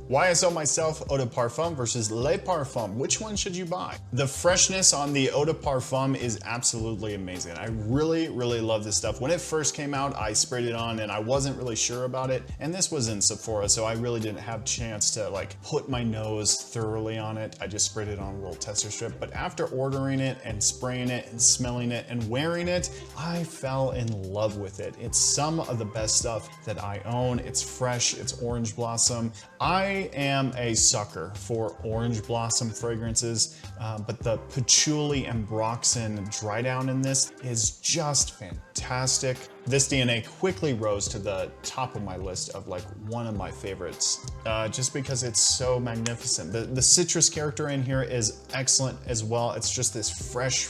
YSL Myself Eau de Parfum versus Le Parfum. Which one should you buy? The freshness on the Eau de Parfum is absolutely amazing. I really love this stuff. When it first came out, I sprayed it on and I wasn't really sure about it. And this was in Sephora, so I really didn't have a chance to like put my nose thoroughly on it. I just sprayed it on a little tester strip. But after ordering it and spraying it and smelling it and wearing it, I fell in love with it. It's some of the best stuff that I own. It's fresh, it's orange blossom. I am a sucker for orange blossom fragrances, but the patchouli and broxin dry down in this is just fantastic. This DNA quickly rose to the top of my list of like one of my favorites, just because it's so magnificent. The citrus character in here is excellent as well. It's just this fresh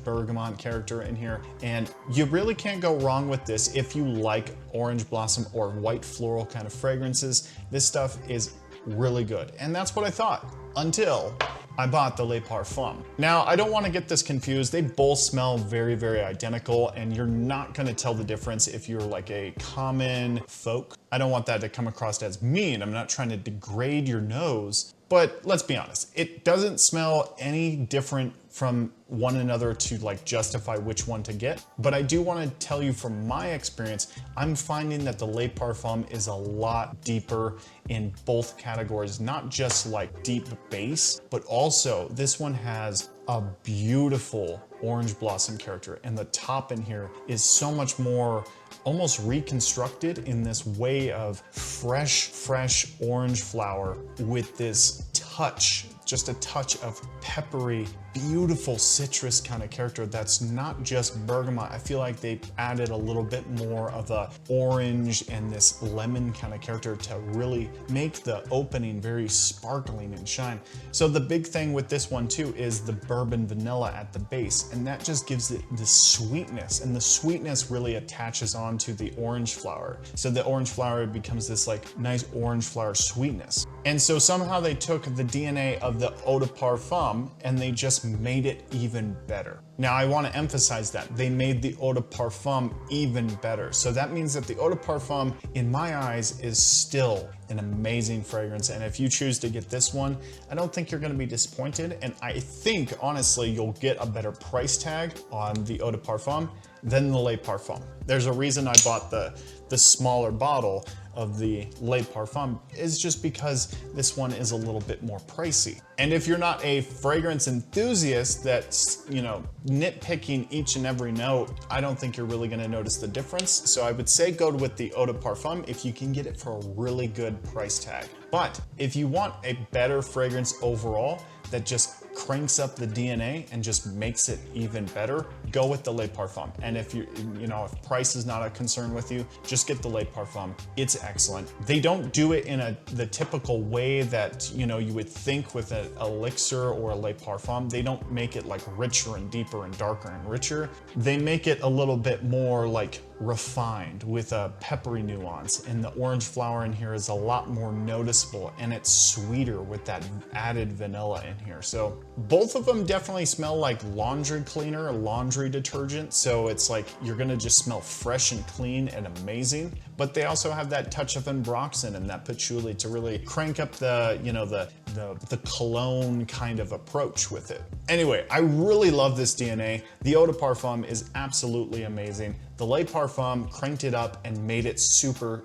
bergamot character in here. And you really can't go wrong with this if you like orange blossom or white floral kind of fragrances. This stuff is really good. And that's what I thought until I bought the Le Parfum. Now, I don't want to get this confused. They both smell very identical, and you're not going to tell the difference if you're like a common folk. I don't want that to come across as mean. I'm not trying to degrade your nose, but let's be honest. It doesn't smell any different from one another to like justify which one to get. But I do want to tell you from my experience, I'm finding that the Le Parfum is a lot deeper in both categories, not just like deep base, but also this one has a beautiful orange blossom character, and the top in here is so much more almost reconstructed in this way of fresh orange flower with this touch, just a touch of peppery, beautiful citrus kind of character that's not just bergamot. I feel like they added a little bit more of a orange and this lemon kind of character to really make the opening very sparkling and shine. So the big thing with this one too is the bourbon vanilla at the base, and that just gives it the sweetness, and the sweetness really attaches onto the orange flower. So the orange flower becomes this like nice orange flower sweetness. And so somehow they took the DNA of the Eau de Parfum and they just made it even better. Now I want to emphasize that they made the Eau de Parfum even better. So that means that the Eau de Parfum in my eyes is still an amazing fragrance. And if you choose to get this one, I don't think you're going to be disappointed. And I think honestly, you'll get a better price tag on the Eau de Parfum than the Le Parfum. There's a reason I bought the smaller bottle of the Le Parfum, is just because this one is a little bit more pricey. And if you're not a fragrance enthusiast that's, you know, nitpicking each and every note, I don't think you're really gonna notice the difference. So I would say go with the Eau de Parfum if you can get it for a really good price tag. But if you want a better fragrance overall that just cranks up the DNA and just makes it even better, go with the Le Parfum. And if if price is not a concern with you, just get the Le Parfum. It's excellent. They don't do it in the typical way that you would think with an elixir or a Le Parfum. They don't make it like richer and deeper and darker and richer. They make it a little bit more like refined with a peppery nuance, and the orange flower in here is a lot more noticeable, and it's sweeter with that added vanilla in here. So both of them definitely smell like laundry cleaner or laundry detergent, so it's like you're gonna just smell fresh and clean and amazing, but they also have that touch of ambroxan and that patchouli to really crank up the cologne kind of approach with it. Anyway, I really love this DNA. The Eau de Parfum is absolutely amazing. The Le Parfum cranked it up and made it super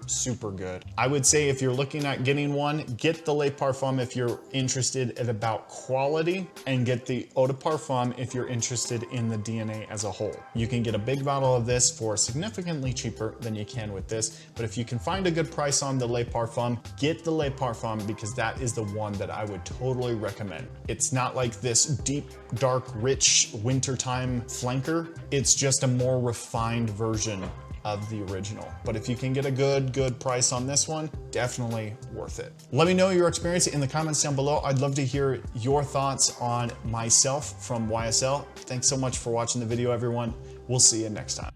good. I would say if you're looking at getting one, get the Le Parfum if you're interested in about quality, and get the Eau de Parfum if you're interested in the DNA as a whole. You can get a big bottle of this for significantly cheaper than you can with this, but if you can find a good price on the Le Parfum, get the Le Parfum, because that is the one that I would totally recommend. It's not like this deep, dark, rich wintertime flanker. It's just a more refined version of the original. But if you can get a good price on this one, definitely worth it. Let me know your experience in the comments down below. I'd love to hear your thoughts on Myself from YSL. Thanks so much for watching the video, everyone. We'll see you next time.